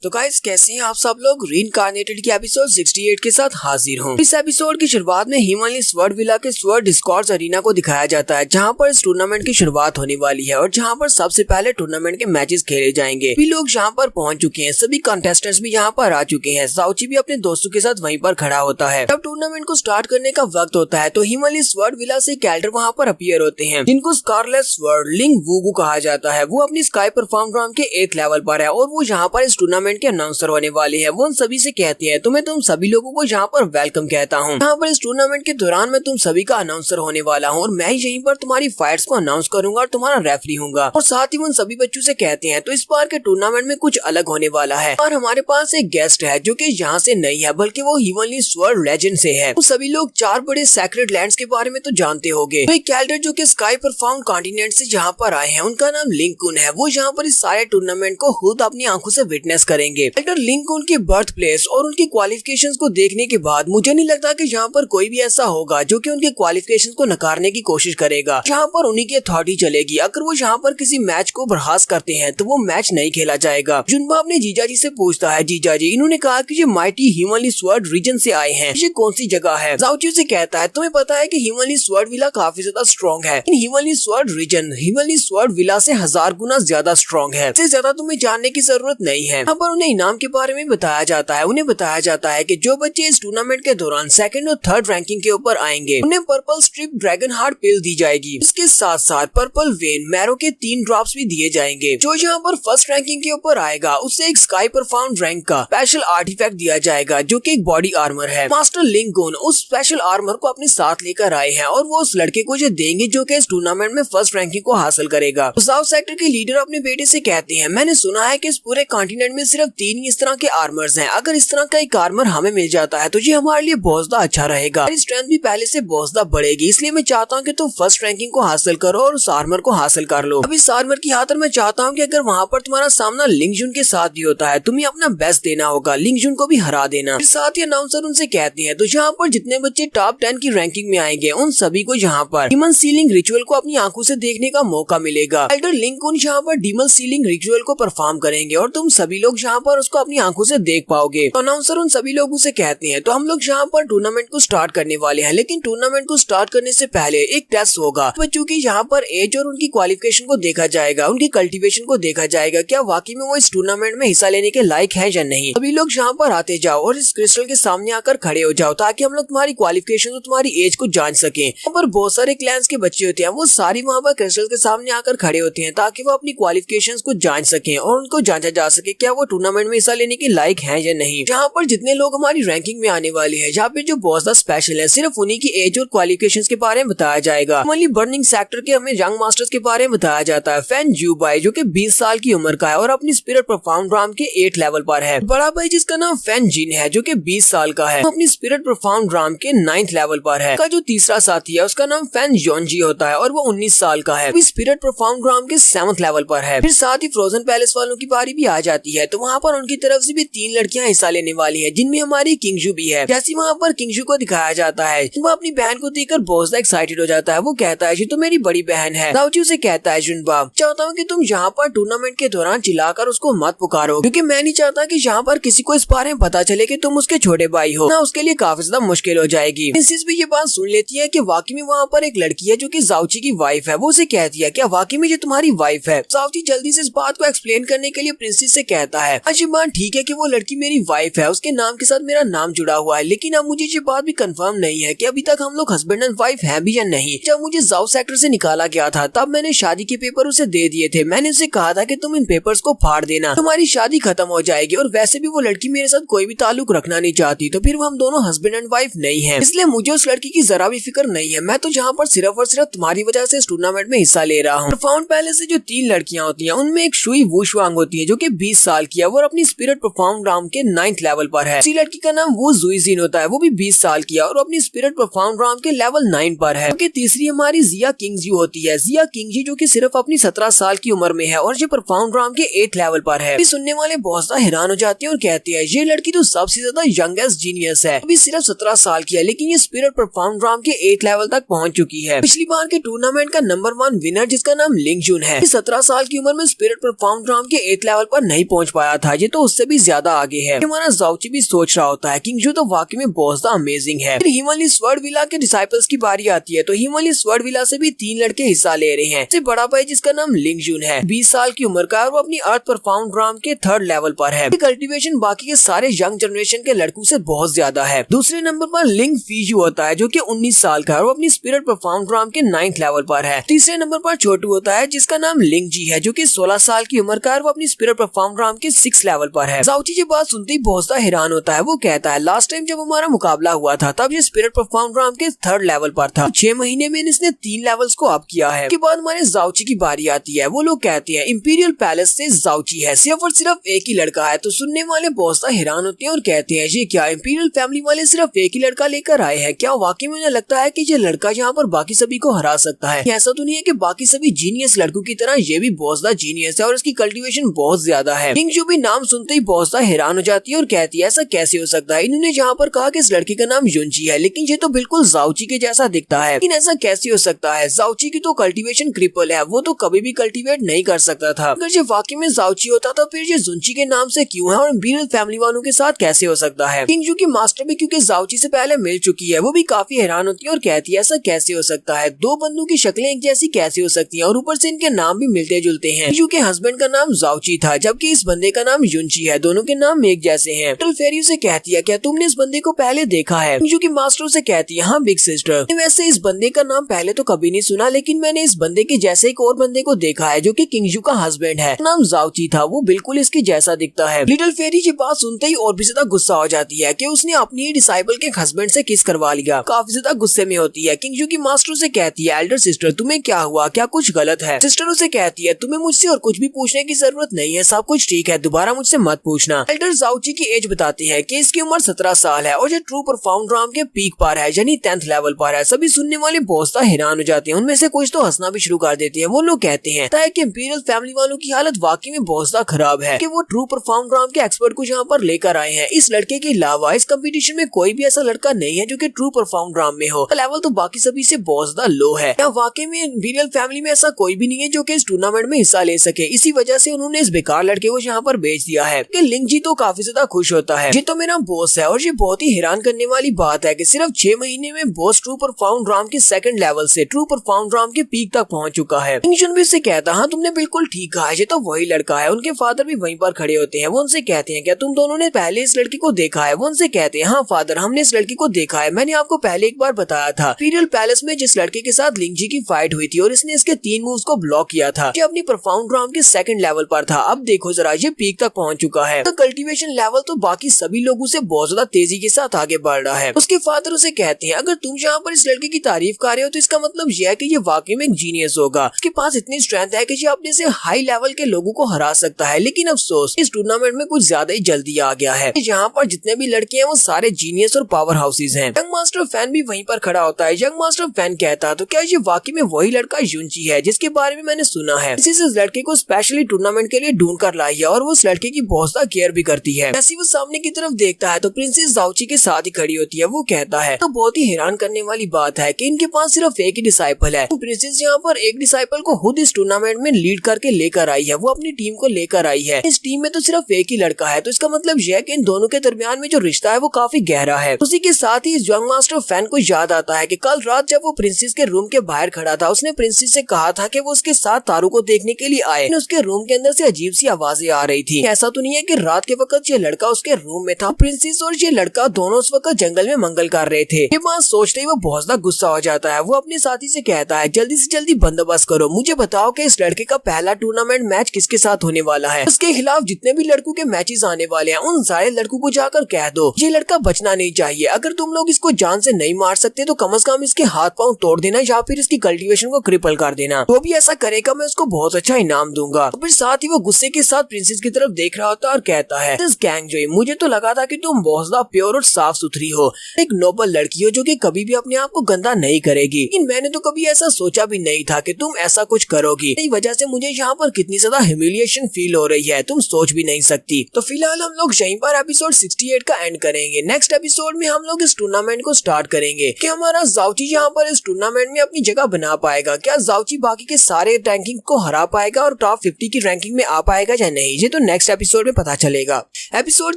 तो गाइस कैसे हैं आप सब लोग। रीइंकार्नेटेड की एपिसोड 68 के साथ हाजिर हूं। इस एपिसोड की शुरुआत में हिमालय स्वर्ड विला के स्वर्ड डिस्कॉर्ड्स अरीना को दिखाया जाता है, जहां पर इस टूर्नामेंट की शुरुआत होने वाली है और जहां पर सबसे पहले टूर्नामेंट के मैचेस खेले जाएंगे। भी लोग यहाँ पर पहुंच चुके हैं, सभी कंटेस्टेंट्स भी यहाँ पर आ चुके हैं। साउची भी अपने दोस्तों के साथ वहीं पर खड़ा होता है। जब टूर्नामेंट को स्टार्ट करने का वक्त होता है तो हिमालय स्वर्ड विला से कैरेक्टर वहाँ पर अपीयर होते हैं, जिनको स्कारलेट स्वर्ड लिंग वूगू कहा जाता है। वो अपनी स्काई परफॉर्म ग्राम के 8th लेवल पर है और वो यहाँ पर इस टूर्नामेंट के अनाउंसर होने वाले हैं। वो उन सभी से कहती है तो मैं तुम सभी लोगों को यहाँ पर वेलकम कहता हूँ। यहाँ पर इस टूर्नामेंट के दौरान मैं तुम सभी का अनाउंसर होने वाला हूँ और मैं यहीं पर तुम्हारी फाइट्स को अनाउंस करूंगा और तुम्हारा रेफरी हूँगा। और साथ ही उन सभी बच्चों से कहते हैं तो इस बार के टूर्नामेंट में कुछ अलग होने वाला है और हमारे पास एक गेस्ट है जो कि यहाँ से नहीं है बल्कि वो हिमालय स्वर्ड लेजेंड से है। तो सभी लोग 4 बड़े सैक्रेड लैंड्स के बारे में तो जानते होंगे। तो एक कैरेक्टर जो कि स्काई परफॉर्म कॉन्टिनेंट से यहाँ पर आए हैं, उनका नाम लिंकुन है। वो यहाँ पर इस सारे टूर्नामेंट को खुद अपनी आंखों से विटनेस करेंगे। कैरेक्टर लिंकुन की बर्थ प्लेस और उनकी क्वालिफिकेशंस को देखने के बाद मुझे नहीं लगता कि यहाँ पर कोई भी ऐसा होगा जो कि उनके क्वालिफिकेशंस को नकारने की कोशिश करेगा। यहाँ पर उन्हीं की अथॉरिटी चलेगी। अगर वो यहाँ पर किसी मैच को बर्खास्त करते हैं तो वो मैच नहीं खेला जाएगा। जुनबा अपने जीजा जी से पूछता है, जीजा जी इन्होंने कहा कि ये माइटी हिमालय स्वर्ड रीजन से आए हैं, ये कौन सी जगह है। जाओची से कहता है तुम्हें पता है कि हिमालय स्वर्ड विला काफी ज्यादा स्ट्रॉन्ग है। In Himalaya sword region Himalaya sword विला से 1000 गुना ज्यादा स्ट्रॉन्ग है। इससे ज्यादा तुम्हें जानने की जरूरत नहीं है। यहाँ पर उन्हें इनाम के बारे में बताया जाता है। उन्हें बताया जाता है कि जो बच्चे इस टूर्नामेंट के दौरान 2nd और 3rd रैंकिंग के ऊपर आएंगे उन्हें पर्पल स्ट्रिप ड्रैगन हार्ट पिल दी जाएगी। इसके साथ साथ पर्पल वेन मैरो के 3 ड्रॉप्स भी दिए जाएंगे। जो यहाँ पर 1st रैंकिंग के ऊपर आएगा उसे एक स्काई परफॉर्म रैंक का स्पेशल आर्टिफैक्ट दिया जाएगा जो कि एक बॉडी आर्मर है। मास्टर लिंकुन उस स्पेशल आर्मर को अपने साथ लेकर आए हैं और वो उस लड़के को जो देंगे जो कि इस टूर्नामेंट में 1st रैंकिंग को हासिल करेगा। साउथ सेक्टर के लीडर अपने बेटे से कहते हैं मैंने सुना है कि इस पूरे कॉन्टिनेंट में सिर्फ 3 ही इस तरह के आर्मर्स हैं। अगर इस तरह का एक आर्मर हमें मिल जाता है तो ये हमारे लिए बहुत ज्यादा अच्छा रहेगा। स्ट्रेंथ भी पहले से बहुत ज्यादा बढ़ेगी। इसलिए मैं चाहता हूँ कि तुम 1st रैंकिंग को हासिल करो और उस आर्मर को हासिल कर लो। अब इस आर्मर की खातिर मैं चाहता हूँ कि अगर वहाँ पर तुम्हारा सामना लिंगजुन के साथ भी होता है तुम्हें अपना बेस्ट देना होगा, लिंगजुन को भी हरा देना। फिर साथ ही अनाउंसर उनसे कहते हैं तो यहाँ पर जितने बच्चे टॉप 10 की रैंकिंग में आएंगे उन सभी को यहाँ पर डीमन सीलिंग रिचुअल को अपनी आंखों से देखने का मौका मिलेगा। एल्डर लिंकुन यहाँ पर डीमन सीलिंग रिचुअल को परफॉर्म करेंगे और तुम सभी लोग यहाँ पर उसको अपनी आंखों से देख पाओगे। तो अनाउंसर उन सभी लोगों से कहते हैं तो हम लोग यहाँ पर टूर्नामेंट को स्टार्ट करने वाले हैं, लेकिन टूर्नामेंट को स्टार्ट करने से पहले एक टेस्ट होगा। बच्चों की यहाँ पर एज और उनकी क्वालिफिकेशन को देखा जाएगा, उनकी कल्टीवेशन को देखा जाएगा, क्या वाकई में वो इस टूर्नामेंट में हिस्सा लेने के लायक है या नहीं। सभी लोग यहाँ पर आते जाओ और इस क्रिस्टल के सामने आकर खड़े हो जाओ ताकि हम लोग तुम्हारी क्वालिफिकेशन और तुम्हारी एज को जान सके। यहाँ पर बहुत सारे क्लैंस के बच्चे होते हैं, वो सारी वहाँ पर क्रिस्टल के सामने आकर खड़े होते हैं ताकि वो अपनी क्वालिफिकेशन को जान सके और उनको जांचा जा सके क्या वो टूर्नामेंट में हिस्सा लेने के लायक है या नहीं। यहाँ पर जितने लोग हमारी रैंकिंग में आने वाले हैं, यहाँ पे जो बहुत ज्यादा स्पेशल है, सिर्फ उन्हीं की एज और क्वालिफिकेशन के बारे में बताया जाएगा। बर्निंग सेक्टर के हमें यंग मास्टर्स के बारे में बताया जाता है। फैन जूबाई जो कि 20 साल की उम्र का है और अपनी स्पिरिट परफॉर्म ग्राम के 8th लेवल पर है। बड़ा भाई जिसका नाम फैन जिन है जो कि 20 साल का है, अपनी स्पिरिट परफॉर्म ग्राम के 9th लेवल पर है। का जो तीसरा साथी है उसका नाम फैन योनजी होता है और वो 19 साल का है, स्पिरिट परफॉर्म ग्राम के 7th लेवल पर है। फिर साथ ही फ्रोजन पैलेस वालों की बारी भी आ जाती है तो वहाँ पर उनकी तरफ से भी 3 लड़कियां हिस्सा लेने वाली है, जिनमें हमारी किंगजू भी है। जैसे वहाँ पर किंगजू को दिखाया जाता है वो अपनी बहन को देखकर बहुत ज्यादा एक्साइटेड हो जाता है। वो कहता है ये तो मेरी बड़ी बहन है। दाऊची उसे कहता है जुनबा चाहता हूँ कि तुम यहाँ पर टूर्नामेंट के दौरान चिल्लाकर उसको मत पुकारो, क्योंकि मैं नहीं चाहता कि यहाँ पर किसी को इस बारे में पता चले कि तुम उसके छोटे भाई हो, ना उसके लिए काफी ज्यादा मुश्किल हो जाएगी। प्रिंसेस भी ये बात सुन लेती है कि वाकई में वहाँ पर एक लड़की है जो कि जाऊची की वाइफ है। वो उसे कहती है क्या वाकई में ये तुम्हारी वाइफ है। जाऊची जल्दी से इस बात को एक्सप्लेन करने के लिए प्रिंसेस से कहता है अच्छा बात ठीक है कि वो लड़की मेरी वाइफ है, उसके नाम के साथ मेरा नाम जुड़ा हुआ है, लेकिन अब मुझे ये बात भी कंफर्म नहीं है कि अभी तक हम लोग हस्बैंड एंड वाइफ हैं भी या नहीं। जब मुझे जाओ सेक्टर से निकाला गया था तब मैंने शादी के पेपर उसे दे दिए थे। मैंने उसे कहा था कि तुम इन पेपर्स को फाड़ देना, तुम्हारी शादी खत्म हो जाएगी। और वैसे भी वो लड़की मेरे साथ कोई भी ताल्लुक रखना नहीं चाहती, तो फिर हम दोनों हस्बैंड एंड वाइफ नहीं है, इसलिए मुझे उस लड़की की जरा भी फिक्र नहीं है। मैं तो यहाँ पर सिर्फ और सिर्फ तुम्हारी वजह से इस टूर्नामेंट में हिस्सा ले रहा हूँ। फाउंड पैलेस से जो 3 लड़कियां होती है उनमें एक शुई वुशवांग होती है जो कि 20 साल की है, वो अपनी स्पिरिट परफॉर्म ग्राम के 9th लेवल पर है। इसी लड़की का नाम वो जुईजिन होता है, वो भी 20 साल की है और अपनी स्पिरिट परफॉर्म ग्राम के लेवल 9 पर है। क्योंकि तीसरी हमारी जिया किंगजी होती है, जिया किंगजी जो कि सिर्फ अपनी 17 साल की उम्र में है और ये परफॉर्म ग्राम के 8th लेवल पर है। सुनने वाले बहुत ज्यादा हैरान हो जाते हैं और कहते हैं ये लड़की तो सबसे ज्यादा यंगेस्ट जीनियस है, अभी सिर्फ 17 साल की है, लेकिन ये स्पिरिट परफॉर्म ग्राम के 8th लेवल तक पहुंच चुकी है। पिछली बार के टूर्नामेंट का नंबर 1 विनर जिसका नाम लिंगजुन है, 17 साल की उम्र में स्पिरिट परफॉर्म ग्राम के 8th लेवल पर नहीं पहुंच पाया पाया था, ये तो उससे भी ज्यादा आगे है। हमारा जाउची भी सोच रहा होता है किंगजू तो वाकई में बहुत अमेजिंग है। फिर हिमालय स्वर्ड विला के डिसाइपल्स की बारी आती है, तो हिमालय स्वर्ड विला से भी 3 लड़के हिस्सा ले रहे हैं। सबसे बड़ा भाई जिसका नाम लिंगजुन है, 20 साल की उम्र का, और वो अपनी अर्थ परफॉर्म ड्राम के 3rd लेवल पर है। कल्टीवेशन बाकी के सारे यंग जनरेशन के लड़कों से बहुत ज्यादा है। दूसरे नंबर पर लिंग फीजू होता है जो कि 19 साल का है, और वो अपनी स्पिरिट परफॉर्म ड्राम के 9th लेवल पर है। तीसरे नंबर पर छोटू होता है जिसका नाम लिंग जी है, जो कि 16 साल की उम्र का है, और वो अपनी स्पिरिट परफॉर्म ड्राम के 6th लेवल पर है। जाउची ये बात सुनते ही बहुत हैरान होता है। वो कहता है लास्ट टाइम जब हमारा मुकाबला हुआ था तब ये स्पिरिट परफॉर्म ड्राम के 3rd लेवल पर था। 6 महीने में इसने 3 लेवल्स को अप किया है। के बाद हमारे जाउची की बारी आती है। वो लोग कहते हैं इंपीरियल पैलेस से जाउची है, सिर्फ और सिर्फ एक ही लड़का है। तो सुनने वाले बहुत हैरान होते हैं और कहते हैं ये क्या इंपीरियल फैमिली वाले सिर्फ एक ही लड़का लेकर आए हैं? क्या वाकई में उन्हें लगता है कि ये लड़का यहाँ पर बाकी सभी को हरा सकता है? ऐसा तो नहीं है कि बाकी सभी जीनियस लड़कों की तरह ये भी बहुत ज्यादा जीनियस है और इसकी कल्टीवेशन बहुत ज्यादा है। किंगजू भी नाम सुनते ही बहुत हैरान हो जाती है और कहती है ऐसा कैसे हो सकता है? इन्होंने यहाँ पर कहा कि इस लड़के का नाम युनजी है, लेकिन ये तो बिल्कुल जाउची के जैसा दिखता है। लेकिन ऐसा कैसे हो सकता है? जाउची की तो कल्टीवेशन क्रिपल है, वो तो कभी भी कल्टीवेट नहीं कर सकता था। अगर ये वाकई में जाउची होता तो फिर ये जुनची के नाम से क्यों है और इंपीरियल फैमिली वालों के साथ कैसे हो सकता है? किंगजू की मास्टर भी क्योंकि जाउची से पहले मिल चुकी है, वो भी काफी हैरान होती है और कहती है ऐसा कैसे हो सकता है? 2 बंदों की शक्लें एक जैसी कैसे हो सकती है? और ऊपर से इनके नाम भी मिलते जुलते हैं। किंगजू के हस्बैंड का नाम जाउची था, जबकि इस बंदे का नाम युनची है। दोनों के नाम एक जैसे हैं। लिटिल फेरी से कहती है क्या तुमने इस बंदे को पहले देखा है? किंगजू की मास्टर से कहती है हाँ बिग सिस्टर। वैसे इस बंदे का नाम पहले तो कभी नहीं सुना, लेकिन मैंने इस बंदे के जैसे एक और बंदे को देखा है जो कि किंगजू का हस्बैंड है। नाम जाउची था, वो बिल्कुल इसके जैसा दिखता है। लिटिल फेरी ये बात सुनते ही और भी ज्यादा गुस्सा हो जाती है कि उसने अपनी ही डिसाइपल के हस्बैंड से किस करवा लिया। काफी ज्यादा गुस्से में होती है। किंगजू की मास्टर से कहती है एल्डर सिस्टर तुम्हें क्या हुआ, क्या कुछ गलत है? सिस्टर उसे कहती है तुम्हें मुझसे और कुछ भी पूछने की जरूरत नहीं है, सब कुछ ठीक है, दोबारा मुझसे मत पूछना। एल्डर जाउची की एज बताती है कि इसकी उम्र 17 साल है और ये ट्रू परफॉर्म ड्राम के पीक पर है, यानी 10th लेवल पर है। सभी सुनने वाले बहुत हैरान हो जाते हैं, उनमें से कुछ तो हंसना भी शुरू कर देते हैं। वो लोग कहते हैं कि इंपीरियल फैमिली वालों की हालत वाकई में बहुत ज्यादा खराब है कि वो ट्रू परफॉर्म ड्राम के एक्सपर्ट को यहाँ पर लेकर आए हैं। इस लड़के के अलावा इस कंपटीशन में कोई भी ऐसा लड़का नहीं है जो कि ट्रू परफॉर्म ड्राम में हो। लेवल तो बाकी सभी से बहुत ज्यादा लो है। क्या वाकई में इंपीरियल फैमिली में ऐसा कोई भी नहीं है जो कि इस टूर्नामेंट में हिस्सा ले सके? इसी वजह से उन्होंने इस बेकार लड़के को यहाँ पर भेज दिया है। लिंग जी तो काफी ज्यादा खुश होता है, ये तो मेरा बॉस है। और ये बहुत ही हैरान करने वाली बात है कि सिर्फ 6 महीने में बॉस ट्रू परफॉर्म ड्राम के 2nd लेवल से ट्रू परफॉर्म ड्राम के पीक तक पहुंच चुका है। किंगजू भी उससे कहता हाँ तुमने बिल्कुल ठीक कहा, ये तो वही लड़का है। उनके फादर भी वहीं पर खड़े होते हैं। वो उनसे कहते हैं क्या तुम दोनों ने पहले इस लड़के को देखा है? वो उनसे कहते हैं हाँ फादर हमने इस लड़के को देखा है, मैंने आपको पहले एक बार बताया था इंपीरियल पैलेस में जिस लड़के के साथ लिंग जी की फाइट हुई थी और इसने इसके 3 मूव्स को ब्लॉक किया था। ये अपनी परफॉर्म ड्राम के 2nd लेवल पर था। अब देखो जरा ये पीक तक पहुंच चुका है। तो कल्टीवेशन लेवल तो बाकी सभी लोगों से बहुत ज्यादा तेजी के साथ आगे बढ़ रहा है। उसके फादर उसे कहते हैं अगर तुम यहाँ पर इस लड़के की तारीफ कर रहे हो तो इसका मतलब यह है कि ये वाकई में एक जीनियस होगा। उसके पास इतनी स्ट्रेंथ है कि ये अपने से हाई लेवल के लोगों को हरा सकता है। लेकिन अफसोस इस टूर्नामेंट में कुछ ज्यादा ही जल्दी आ गया है। यहाँ पर जितने भी लड़के हैं वो सारे जीनियस और पावर हाउसेज हैं। यंग मास्टर फैन भी वहीं पर खड़ा होता है। यंग मास्टर फैन कहता है तो क्या ये वाकई में वही लड़का युनची है जिसके बारे में मैंने सुना है? इस लड़के को स्पेशली टूर्नामेंट के लिए ढूंढ कर लाई है और वो उस लड़के की बहुत ज्यादा केयर भी करती है। जैसे वो सामने की तरफ देखता है तो प्रिंसेस जाउची के साथ ही खड़ी होती है। वो कहता है तो बहुत ही हैरान करने वाली बात है कि इनके पास सिर्फ एक ही डिसाइपल है। प्रिंसेस यहाँ पर एक डिसाइपल को खुद इस टूर्नामेंट में लीड करके लेकर आई है। वो अपनी टीम को लेकर आई है। इस टीम में तो सिर्फ एक ही लड़का है, तो इसका मतलब यह है कि इन दोनों के दरमियान में जो रिश्ता है वो काफी गहरा है। उसी के साथ ही यंग मास्टर फैन को याद आता है कि कल रात जब वो प्रिंसेस के रूम के बाहर खड़ा था उसने प्रिंसेस से कहा था कि वो उसके साथ तारू को देखने के लिए आए। उसके रूम के अंदर से अजीब सी आवाजें आ रही थी। ऐसा तो नहीं है कि रात के वक्त ये लड़का उसके रूम में था। प्रिंसेस और ये लड़का दोनों उस वक्त जंगल में मंगल कर रहे थे। ये बात सोचते ही वो बहुत ज्यादा गुस्सा हो जाता है। वो अपने साथी से कहता है जल्दी से जल्दी बंदोबस्त करो, मुझे बताओ कि इस लड़के का पहला टूर्नामेंट मैच किसके साथ होने वाला है। उसके खिलाफ जितने भी लड़कों के मैचेस आने वाले हैं उन सारे लड़कों को जाकर कह दो ये लड़का बचना नहीं चाहिए। अगर तुम लोग इसको जान से नहीं मार सकते तो कम से कम इसके हाथ पांव तोड़ देना या फिर इसकी कल्टीवेशन को क्रिपल कर देना। वो भी ऐसा करेगा मैं उसको बहुत अच्छा इनाम दूंगा। फिर साथ ही वो गुस्से के साथ प्रिंसेस की तरफ देख रहा होता है और कहता है गैंगजॉय, मुझे तो लगा था कि तुम बहुत ज्यादा प्योर और साफ सुथरी हो, एक नोबल लड़की हो जो कि कभी भी अपने आप को गंदा नहीं करेगी। लेकिन मैंने तो कभी ऐसा सोचा भी नहीं था कि तुम ऐसा कुछ करोगी। इस वजह से मुझे यहाँ पर कितनी ज्यादा ह्यूमिलिएशन फील हो रही है, तुम सोच भी नहीं सकती। तो फिलहाल हम लोग यहीं पर एपिसोड 68 का एंड करेंगे। नेक्स्ट एपिसोड में हम लोग इस टूर्नामेंट को स्टार्ट करेंगे कि हमारा जाउची यहाँ पर इस टूर्नामेंट में अपनी जगह बना पाएगा। क्या जाउची बाकी के सारे रैंकिंग को हरा पाएगा और टॉप 50 की रैंकिंग में आ पाएगा या नहीं, ये तो तो नेक्स्ट एपिसोड में पता चलेगा। एपिसोड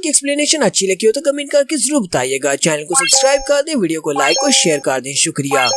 की एक्सप्लेनेशन अच्छी लगी हो तो कमेंट करके जरूर बताइएगा। चैनल को सब्सक्राइब कर दें, वीडियो को लाइक और शेयर कर दें। शुक्रिया।